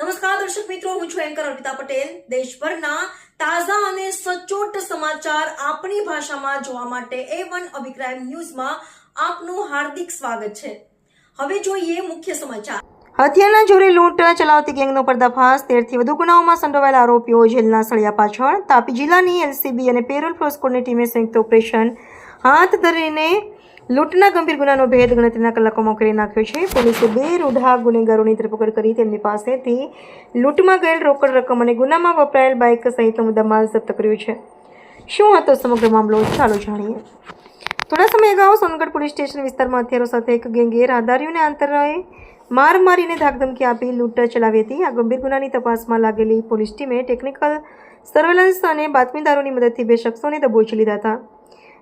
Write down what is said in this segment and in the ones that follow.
નમસ્કાર દર્શક મિત્રો, હું છું એન્કર અર્પિતા પટેલ। દેશભરના તાજા અને સચોટ સમાચાર આપણી ભાષામાં જોવા માટે A1 અભિપ્રાય ન્યૂઝમાં આપનું હાર્દિક સ્વાગત છે। હવે જોઈએ મુખ્ય સમાચાર। હથિયારના જોરે લૂંટ ચલાવતી ગેંગનો પર્દાફાશ, 13થી વધુ ગુનાઓમાં સંડોવાયેલા આરોપીઓ જેલના સળિયા પાછળ। તાપી જિલ્લાની LCB અને પેરોલ પ્રોસ્કોડની ટીમે સંયુક્ત ઓપરેશન હાથ ધરીને લૂંટના ગંભીર ગુનાનો ભેદ ગણતરીના કલાકોમાં ઉકેલી નાખ્યો છે। પોલીસે 2 રૂઢા ગુનેગારોની ધરપકડ કરી તેમની પાસેથી લૂંટમાં ગયેલ રોકડ રકમ અને ગુનામાં વપરાયેલ બાઇક સહિતનો મુદ્દામાલ જપ્ત કર્યો છે। શું હતો સમગ્ર મામલો, ચાલો જાણીએ। થોડા સમય અગાઉ સોનગઢ પોલીસ સ્ટેશન વિસ્તારમાં હથિયારો સાથે એક ગેંગે રાહદારીઓને આંતરે માર મારીને ધાકધમકી આપી લૂંટ ચલાવી હતી। આ ગંભીર ગુનાની તપાસમાં લાગેલી પોલીસ ટીમે ટેકનિકલ સર્વેલન્સ અને બાતમીદારોની મદદથી 2 શખ્સોને દબોચી લીધા હતા।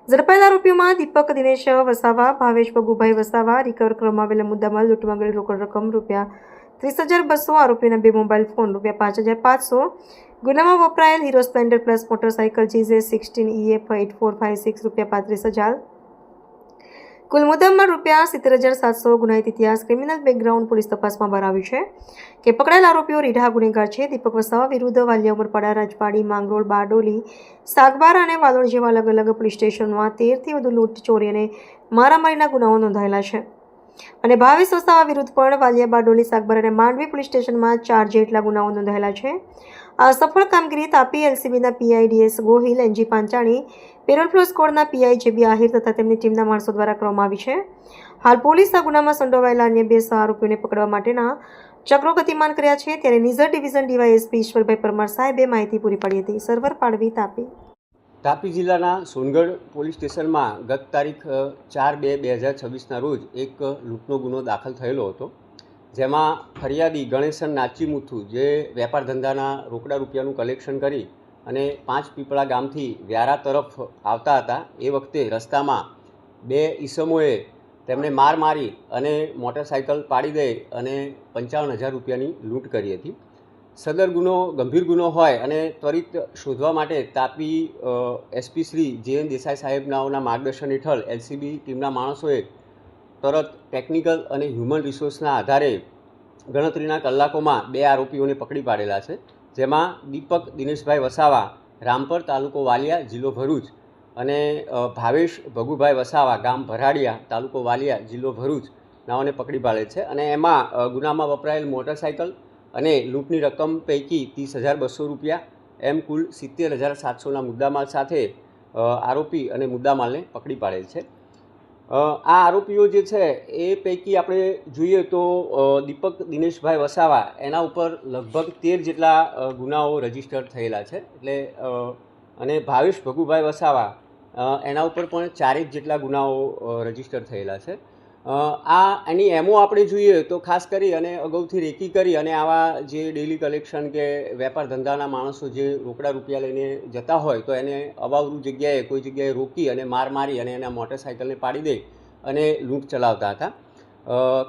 ઝડપાયેલા આરોપીઓમાં દીપક દિનેશ વસાવા, ભાવેશ ભગુભાઈ વસાવા। રિકવર કરવામાં આવેલા મુદ્દામાલ લૂંટમાં ગયેલ રોકડ રકમ ₹30,200, આરોપીઓના 2 મોબાઈલ ફોન ₹5,500, ગુનામાં વપરાયેલ hero Splendor plus motorcycle GZ16EF 8456 ₹35,000, કુલ મુદ્દામાલ ₹70,700। ગુનાહિત ઇતિહાસ, ક્રિમિનલ બેકગ્રાઉન્ડ પોલીસ તપાસમાં બહાર આવ્યું છે કે પકડાયેલ આરોપીઓ રીઢા ગુનેગાર છે। દીપક વસાવા વિરુદ્ધ વાલિયા ઉમરપાડા, રાજપાડી, માંગરોળ, બારડોલી, સાગબારા અને વાલોડ જેવા અલગ અલગ પોલીસ સ્ટેશનમાં 13થી વધુ લૂંટ, ચોરી અને મારામારીના ગુનાઓ નોંધાયેલા છે અને ભાવેશ વસાવા વિરુદ્ધ પણ વાલિયા, બારડોલી, સાગબારા અને માંડવી પોલીસ સ્ટેશનમાં 4 જેટલા ગુનાઓ નોંધાયેલા છે। આ સફળ કામગીરી તાપી LCBના PI DS Gohil, NG Panchani, parole પ્રોસ્કોડના PI JB આહિર તથા તેમની ટીમના માણસો દ્વારા કરવામાં આવી છે। હાલ પોલીસ આ ગુનામાં સંડોવાયેલા અન્ય 2 સહ આરોપીઓને પકડવા માટેના ચક્રો ગતિમાન કર્યા છે। ત્યારે નિઝર ડિવિઝન DYSP ઈશ્વરભાઈ પરમાર સાહેબે માહિતી પૂરી પાડી હતી। સર્વર પાડવી, તાપી। તાપી જિલ્લાના સોનગઢ પોલીસ સ્ટેશનમાં ગત તારીખ 4/2/2026ના રોજ એક લૂંટનો ગુનો દાખલ થયેલો હતો, જેમાં ફરિયાદી ગણેશન નાચીમુથુ, જે વેપાર ધંધાના રોકડા રૂપિયાનું કલેક્શન કરી અને 5 પીપળા ગામથી વ્યારા તરફ આવતા હતા। એ વખતે રસ્તામાં 2 ઈસમોએ તેમને માર મારી અને મોટરસાઇકલ પાડી દઈ અને ₹55,000ની લૂંટ કરી હતી। સદર ગુનો ગંભીર ગુનો હોય અને ત્વરિત શોધવા માટે તાપી SP શ્રી JN દેસાઈ સાહેબનાઓના માર્ગદર્શન હેઠળ LCB ટીમના માણસોએ તરત ટેકનિકલ અને હ્યુમન રિસોર્સના આધારે ગણતરીના કલાકોમાં 2 આરોપીઓને પકડી પાડેલા છે, જેમાં દીપક દિનેશભાઈ વસાવા, રામપર, તાલુકો વાલિયા, જિલ્લો ભરૂચ, અને ભાવેશ ભગુભાઈ વસાવા, ગામ ભરાડિયા, તાલુકો વાલિયા, જિલ્લો ભરૂચ નાઓને પકડી પાડે છે। અને એમાં ગુનામાં વપરાયેલ મોટરસાઇકલ અને લૂંટની રકમ પૈકી ₹30,200 એમ કુલ ₹70,700ના મુદ્દામાલ સાથે આરોપી અને મુદ્દામાલને પકડી પાડેલ છે। આ આરોપીઓ જે છે એ પૈકી આપણે જોઈએ તો દીપક દિનેશભાઈ વસાવા, એના ઉપર લગભગ 13 જેટલા ગુનાઓ રજીસ્ટર થયેલા છે, એટલે અને ભાવેશ ભગુભાઈ વસાવા, એના ઉપર પણ 4 જેટલા ગુનાઓ રજીસ્ટર થયેલા છે। એની એમો આપણે જોઈએ તો ખાસ કરી અને અગાઉથી રેકી કરી અને આવા જે ડેલી કલેક્શન કે વેપાર ધંધાના માણસો જે રોકડા રૂપિયા લઈને જતા હોય તો એને અવાવરૂ જગ્યાએ કોઈ જગ્યાએ રોકી અને માર મારી અને એના મોટરસાઇકલને પાડી દઈ અને લૂંટ ચલાવતા હતા।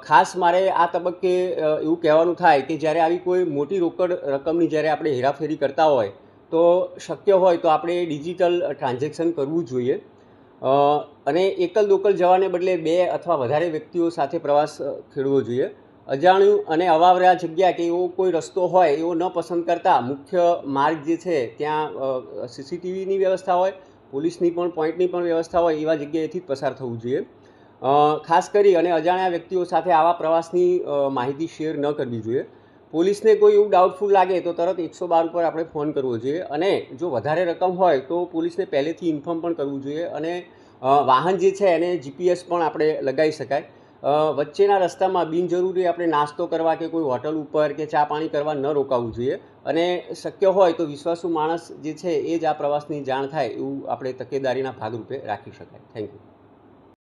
ખાસ મારે આ તબક્કે એવું કહેવાનું થાય કે જ્યારે આવી કોઈ મોટી રોકડ રકમની જ્યારે આપણે હેરાફેરી કરતા હોય તો શક્ય હોય તો આપણે ડિજિટલ ટ્રાન્ઝેક્શન કરવું જોઈએ અને એકલ દોકલ જવાને બદલે 2 અથવા વધારે વ્યક્તિઓ સાથે પ્રવાસ ખેડવો જોઈએ। અજાણ્યું અને અવાવરા જગ્યા કે એવો કોઈ રસ્તો હોય એવો ન પસંદ કરતા મુખ્ય માર્ગ જે છે ત્યાં CCTVની વ્યવસ્થા હોય, પોલીસની પણ પોઈન્ટની પણ વ્યવસ્થા હોય એવા જગ્યાએથી જ પસાર થવું જોઈએ। ખાસ કરી અને અજાણ્યા વ્યક્તિઓ સાથે આવા પ્રવાસની માહિતી શેર ન કરવી જોઈએ। પોલીસને કોઈ એવું ડાઉટફુલ લાગે તો તરત 112 ઉપર આપણે ફોન કરવો જોઈએ અને જો વધારે રકમ હોય તો પોલીસને પહેલેથી ઇન્ફોર્મ પણ કરવું જોઈએ અને વાહન જે છે એને GPS પણ આપણે લગાવી શકાય। વચ્ચેના રસ્તામાં બિનજરૂરી આપણે નાસ્તો કરવા કે કોઈ હોટલ ઉપર કે ચા પાણી કરવા ન રોકાવવું જોઈએ અને શક્ય હોય તો વિશ્વાસુ માણસ જે છે એ જ આ પ્રવાસની જાણ થાય એવું આપણે તકેદારીના ભાગરૂપે રાખી શકાય। Thank you.